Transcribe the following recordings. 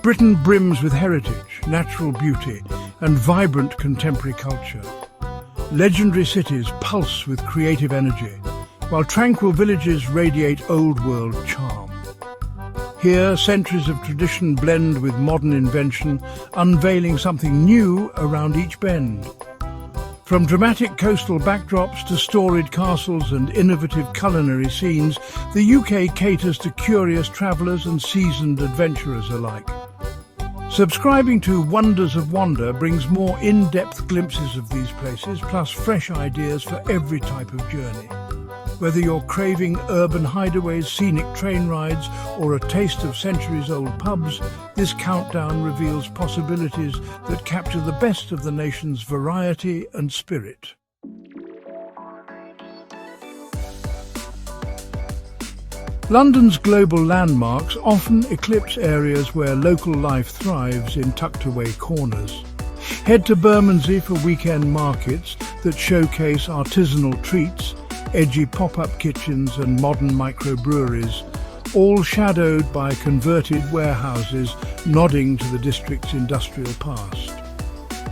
Britain brims with heritage, natural beauty, and vibrant contemporary culture. Legendary cities pulse with creative energy, while tranquil villages radiate old-world charm. Here, centuries of tradition blend with modern invention, unveiling something new around each bend. From dramatic coastal backdrops to storied castles and innovative culinary scenes, the UK caters to curious travellers and seasoned adventurers alike. Subscribing to Wonders of Wonder brings more in-depth glimpses of these places, plus fresh ideas for every type of journey. Whether you're craving urban hideaways, scenic train rides, or a taste of centuries-old pubs, this countdown reveals possibilities that capture the best of the nation's variety and spirit. London's global landmarks often eclipse areas where local life thrives in tucked-away corners. Head to Bermondsey for weekend markets that showcase artisanal treats, edgy pop-up kitchens and modern microbreweries, all shadowed by converted warehouses nodding to the district's industrial past.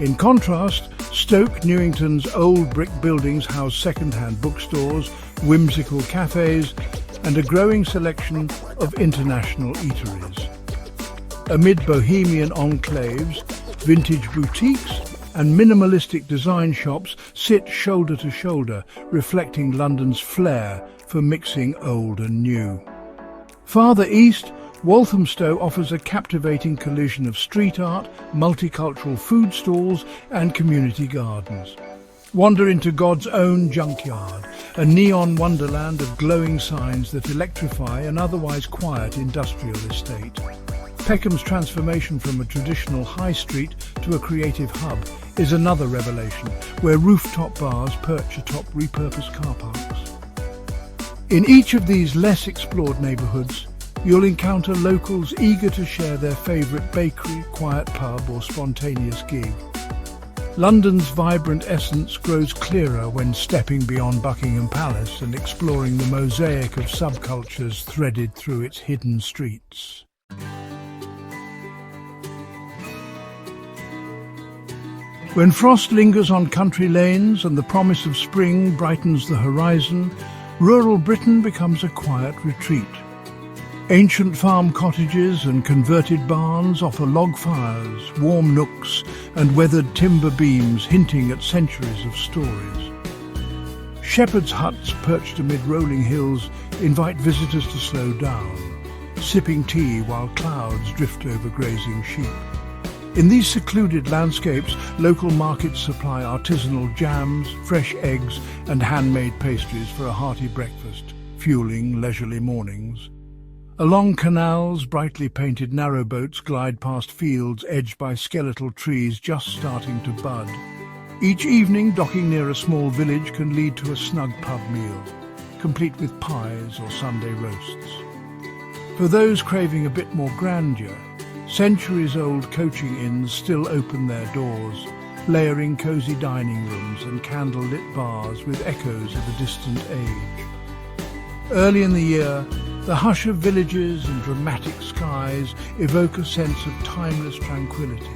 In contrast, Stoke Newington's old brick buildings house second-hand bookstores, whimsical cafes, and a growing selection of international eateries. Amid bohemian enclaves, vintage boutiques and minimalistic design shops sit shoulder to shoulder, reflecting London's flair for mixing old and new. Farther east, Walthamstow offers a captivating collision of street art, multicultural food stalls and community gardens. Wander into God's own junkyard, a neon wonderland of glowing signs that electrify an otherwise quiet industrial estate. Peckham's transformation from a traditional high street to a creative hub is another revelation, where rooftop bars perch atop repurposed car parks. In each of these less explored neighbourhoods, you'll encounter locals eager to share their favourite bakery, quiet pub or spontaneous gig. London's vibrant essence grows clearer when stepping beyond Buckingham Palace and exploring the mosaic of subcultures threaded through its hidden streets. When frost lingers on country lanes and the promise of spring brightens the horizon, rural Britain becomes a quiet retreat. Ancient farm cottages and converted barns offer log fires, warm nooks and weathered timber beams hinting at centuries of stories. Shepherds' huts perched amid rolling hills invite visitors to slow down, sipping tea while clouds drift over grazing sheep. In these secluded landscapes, local markets supply artisanal jams, fresh eggs and handmade pastries for a hearty breakfast, fueling leisurely mornings. Along canals, brightly painted narrowboats glide past fields edged by skeletal trees just starting to bud. Each evening, docking near a small village can lead to a snug pub meal, complete with pies or Sunday roasts. For those craving a bit more grandeur, centuries-old coaching inns still open their doors, layering cosy dining rooms and candle-lit bars with echoes of a distant age. Early in the year, the hush of villages and dramatic skies evoke a sense of timeless tranquility,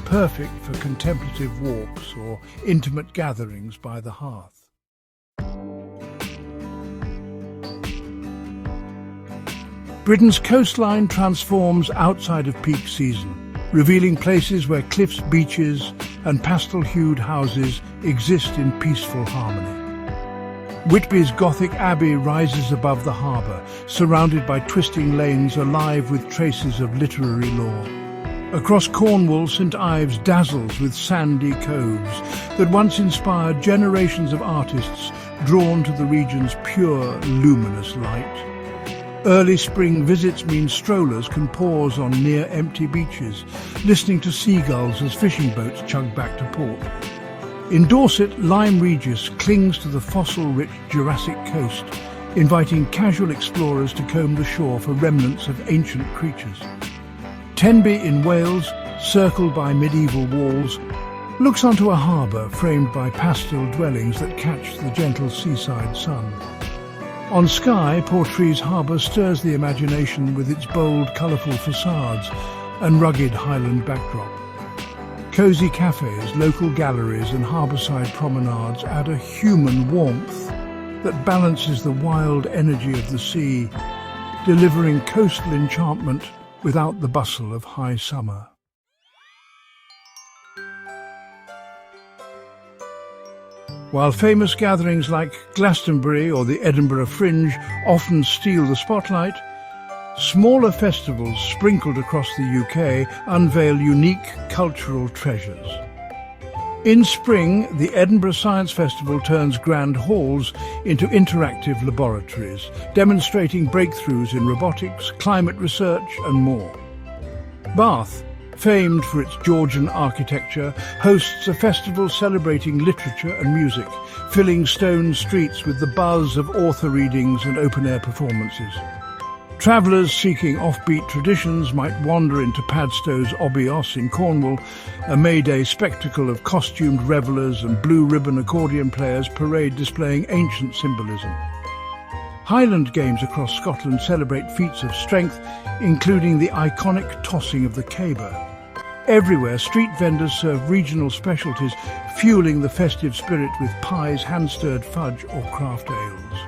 perfect for contemplative walks or intimate gatherings by the hearth. Britain's coastline transforms outside of peak season, revealing places where cliffs, beaches and pastel-hued houses exist in peaceful harmony. Whitby's Gothic Abbey rises above the harbour, surrounded by twisting lanes alive with traces of literary lore. Across Cornwall, St Ives dazzles with sandy coves that once inspired generations of artists drawn to the region's pure, luminous light. Early spring visits mean strollers can pause on near-empty beaches, listening to seagulls as fishing boats chug back to port. In Dorset, Lyme Regis clings to the fossil-rich Jurassic coast, inviting casual explorers to comb the shore for remnants of ancient creatures. Tenby in Wales, circled by medieval walls, looks onto a harbour framed by pastel dwellings that catch the gentle seaside sun. On Skye, Portree's harbour stirs the imagination with its bold, colourful facades, and rugged Highland backdrop. Cosy cafes, local galleries and harbourside promenades add a human warmth that balances the wild energy of the sea, delivering coastal enchantment without the bustle of high summer. While famous gatherings like Glastonbury or the Edinburgh Fringe often steal the spotlight, smaller festivals sprinkled across the UK unveil unique cultural treasures. In spring, the Edinburgh Science Festival turns grand halls into interactive laboratories, demonstrating breakthroughs in robotics, climate research and more. Bath, famed for its Georgian architecture, hosts a festival celebrating literature and music, filling stone streets with the buzz of author readings and open-air performances. Travellers seeking offbeat traditions might wander into Padstow's Obios in Cornwall, a May Day spectacle of costumed revellers and blue-ribbon accordion players parade displaying ancient symbolism. Highland games across Scotland celebrate feats of strength, including the iconic tossing of the caber. Everywhere, street vendors serve regional specialties, fueling the festive spirit with pies, hand-stirred fudge or craft ales.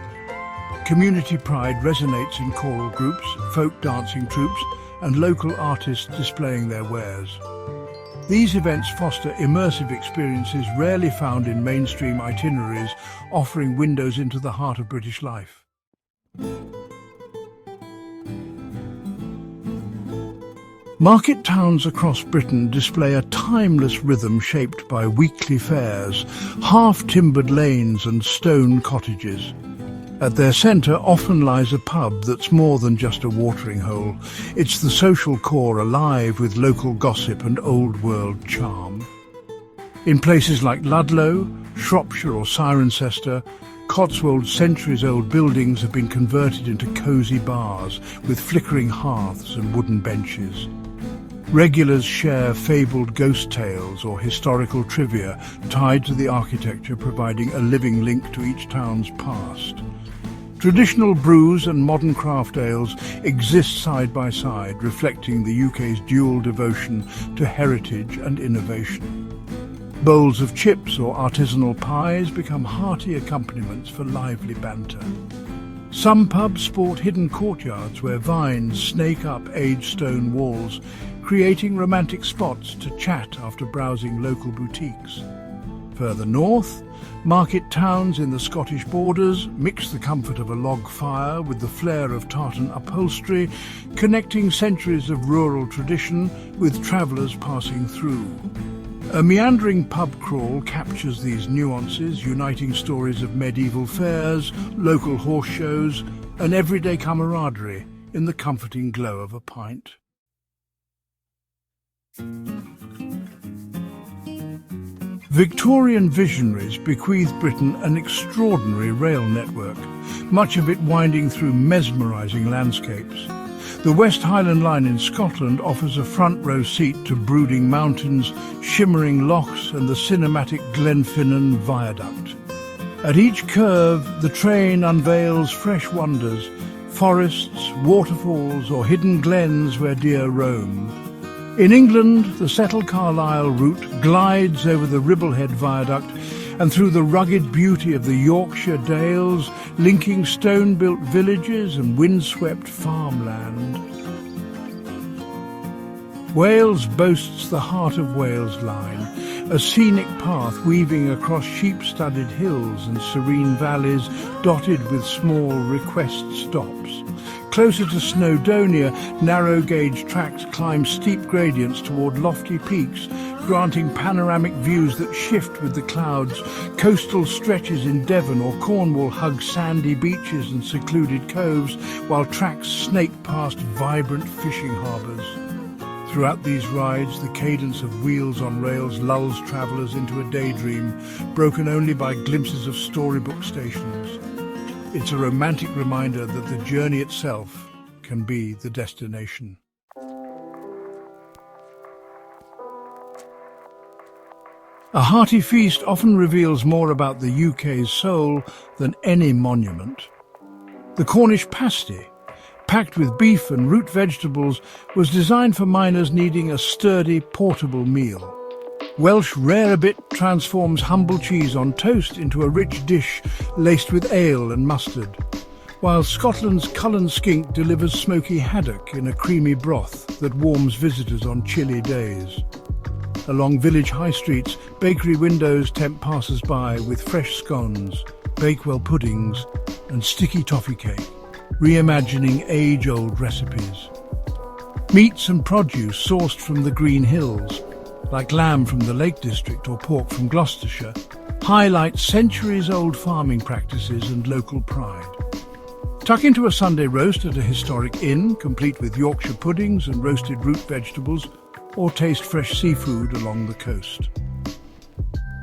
Community pride resonates in choral groups, folk dancing troupes and local artists displaying their wares. These events foster immersive experiences rarely found in mainstream itineraries, offering windows into the heart of British life. Market towns across Britain display a timeless rhythm shaped by weekly fairs, half-timbered lanes and stone cottages. At their centre often lies a pub that's more than just a watering hole. It's the social core alive with local gossip and old-world charm. In places like Ludlow, Shropshire or Cirencester, Cotswold's centuries-old buildings have been converted into cosy bars with flickering hearths and wooden benches. Regulars share fabled ghost tales or historical trivia tied to the architecture, providing a living link to each town's past. Traditional brews and modern craft ales exist side by side, reflecting the UK's dual devotion to heritage and innovation. Bowls of chips or artisanal pies become hearty accompaniments for lively banter. Some pubs sport hidden courtyards where vines snake up aged stone walls, creating romantic spots to chat after browsing local boutiques. Further north, market towns in the Scottish borders mix the comfort of a log fire with the flair of tartan upholstery, connecting centuries of rural tradition with travellers passing through. A meandering pub crawl captures these nuances, uniting stories of medieval fairs, local horse shows, and everyday camaraderie in the comforting glow of a pint. Victorian visionaries bequeathed Britain an extraordinary rail network, much of it winding through mesmerising landscapes. The West Highland Line in Scotland offers a front-row seat to brooding mountains, shimmering lochs and the cinematic Glenfinnan Viaduct. At each curve, the train unveils fresh wonders, forests, waterfalls or hidden glens where deer roam. In England, the Settle Carlisle route glides over the Ribblehead Viaduct and through the rugged beauty of the Yorkshire Dales, linking stone-built villages and windswept farmland. Wales boasts the Heart of Wales line, a scenic path weaving across sheep-studded hills and serene valleys dotted with small request stops. Closer to Snowdonia, narrow-gauge tracks climb steep gradients toward lofty peaks, granting panoramic views that shift with the clouds. Coastal stretches in Devon or Cornwall hug sandy beaches and secluded coves, while tracks snake past vibrant fishing harbours. Throughout these rides, the cadence of wheels on rails lulls travellers into a daydream, broken only by glimpses of storybook stations. It's a romantic reminder that the journey itself can be the destination. A hearty feast often reveals more about the UK's soul than any monument. The Cornish pasty, packed with beef and root vegetables, was designed for miners needing a sturdy, portable meal. Welsh rarebit transforms humble cheese on toast into a rich dish laced with ale and mustard, while Scotland's Cullen skink delivers smoky haddock in a creamy broth that warms visitors on chilly days. Along village high streets, bakery windows tempt passers-by with fresh scones, Bakewell puddings and sticky toffee cake, reimagining age-old recipes. Meats and produce sourced from the Green Hills, like lamb from the Lake District or pork from Gloucestershire, highlight centuries-old farming practices and local pride. Tuck into a Sunday roast at a historic inn, complete with Yorkshire puddings and roasted root vegetables, or taste fresh seafood along the coast.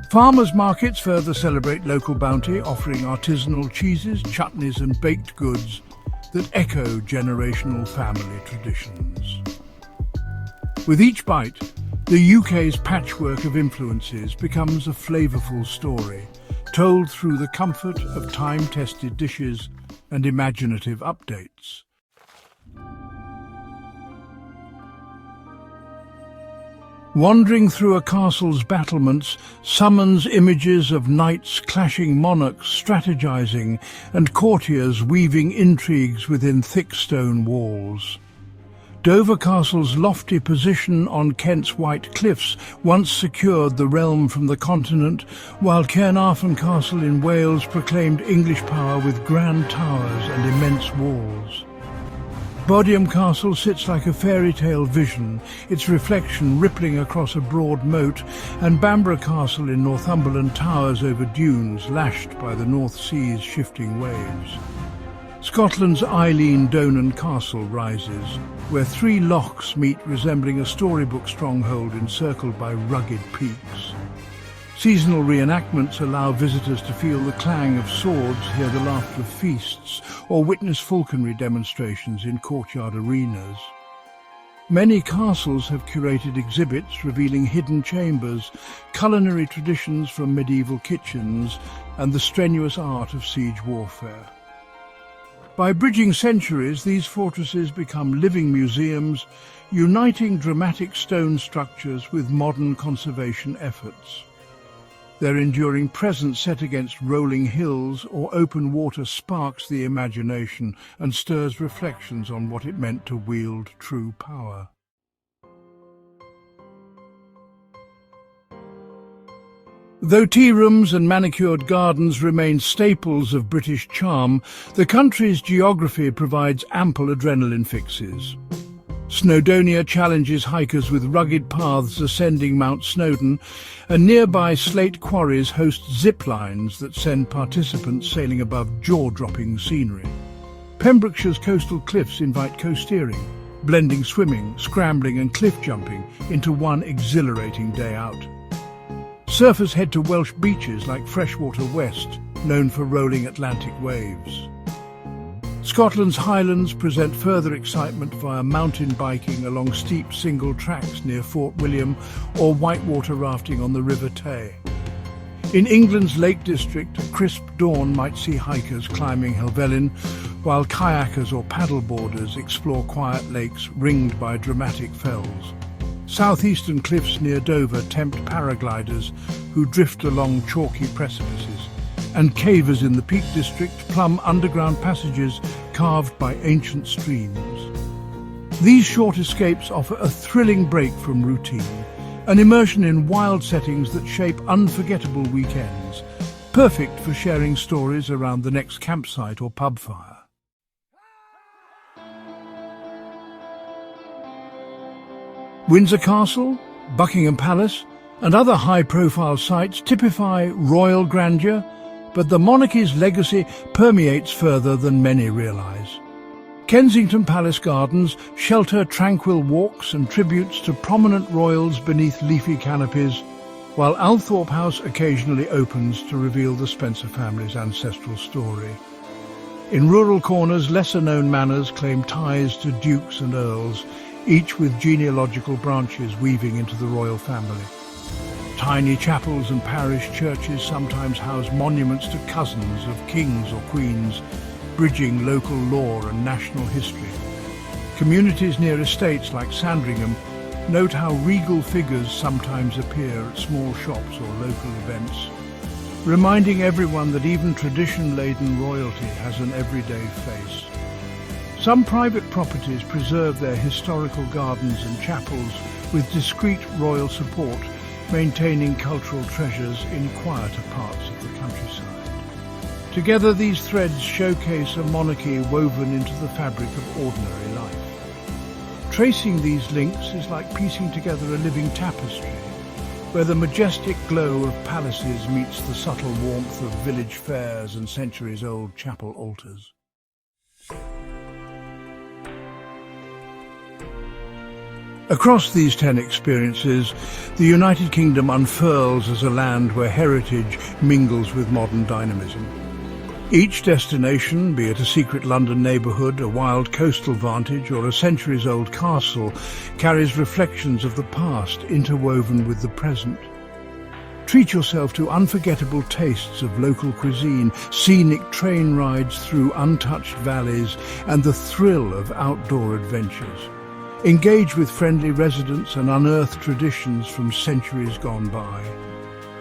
Farmers' markets further celebrate local bounty, offering artisanal cheeses, chutneys and baked goods that echo generational family traditions. With each bite, the UK's patchwork of influences becomes a flavourful story, told through the comfort of time-tested dishes and imaginative updates. Wandering through a castle's battlements summons images of knights clashing, monarchs strategizing, and courtiers weaving intrigues within thick stone walls. Dover Castle's lofty position on Kent's White Cliffs once secured the realm from the continent, while Caernarfon Castle in Wales proclaimed English power with grand towers and immense walls. Bodiam Castle sits like a fairy tale vision, its reflection rippling across a broad moat, and Bamborough Castle in Northumberland towers over dunes lashed by the North Sea's shifting waves. Scotland's Eilean Donan Castle rises, where three lochs meet, resembling a storybook stronghold encircled by rugged peaks. Seasonal reenactments allow visitors to feel the clang of swords, hear the laughter of feasts, or witness falconry demonstrations in courtyard arenas. Many castles have curated exhibits revealing hidden chambers, culinary traditions from medieval kitchens, and the strenuous art of siege warfare. By bridging centuries, these fortresses become living museums, uniting dramatic stone structures with modern conservation efforts. Their enduring presence set against rolling hills or open water sparks the imagination and stirs reflections on what it meant to wield true power. Though tea rooms and manicured gardens remain staples of British charm, the country's geography provides ample adrenaline fixes. Snowdonia challenges hikers with rugged paths ascending Mount Snowdon, and nearby slate quarries host zip lines that send participants sailing above jaw-dropping scenery. Pembrokeshire's coastal cliffs invite coasteering, blending swimming, scrambling and cliff jumping into one exhilarating day out. Surfers head to Welsh beaches like Freshwater West, known for rolling Atlantic waves. Scotland's Highlands present further excitement via mountain biking along steep single tracks near Fort William or whitewater rafting on the River Tay. In England's Lake District, a crisp dawn might see hikers climbing Helvellyn, while kayakers or paddleboarders explore quiet lakes ringed by dramatic fells. Southeastern cliffs near Dover tempt paragliders who drift along chalky precipices, and cavers in the Peak District plumb underground passages carved by ancient streams. These short escapes offer a thrilling break from routine, an immersion in wild settings that shape unforgettable weekends, perfect for sharing stories around the next campsite or pub fire. Windsor Castle, Buckingham Palace, and other high-profile sites typify royal grandeur, but the monarchy's legacy permeates further than many realise. Kensington Palace Gardens shelter tranquil walks and tributes to prominent royals beneath leafy canopies, while Althorpe House occasionally opens to reveal the Spencer family's ancestral story. In rural corners, lesser-known manors claim ties to dukes and earls, each with genealogical branches weaving into the royal family. Tiny chapels and parish churches sometimes house monuments to cousins of kings or queens, bridging local lore and national history. Communities near estates like Sandringham note how regal figures sometimes appear at small shops or local events, reminding everyone that even tradition-laden royalty has an everyday face. Some private properties preserve their historical gardens and chapels with discreet royal support, maintaining cultural treasures in quieter parts of the countryside. Together, these threads showcase a monarchy woven into the fabric of ordinary life. Tracing these links is like piecing together a living tapestry, where the majestic glow of palaces meets the subtle warmth of village fairs and centuries-old chapel altars. Across these 10 experiences, the United Kingdom unfurls as a land where heritage mingles with modern dynamism. Each destination, be it a secret London neighbourhood, a wild coastal vantage, or a centuries-old castle, carries reflections of the past interwoven with the present. Treat yourself to unforgettable tastes of local cuisine, scenic train rides through untouched valleys, and the thrill of outdoor adventures. Engage with friendly residents and unearth traditions from centuries gone by.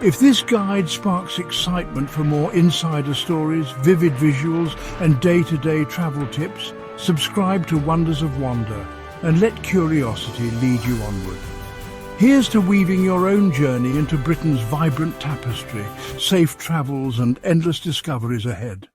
If this guide sparks excitement for more insider stories, vivid visuals, and day-to-day travel tips, subscribe to Wonders of Wonder and let curiosity lead you onward. Here's to weaving your own journey into Britain's vibrant tapestry, safe travels and endless discoveries ahead.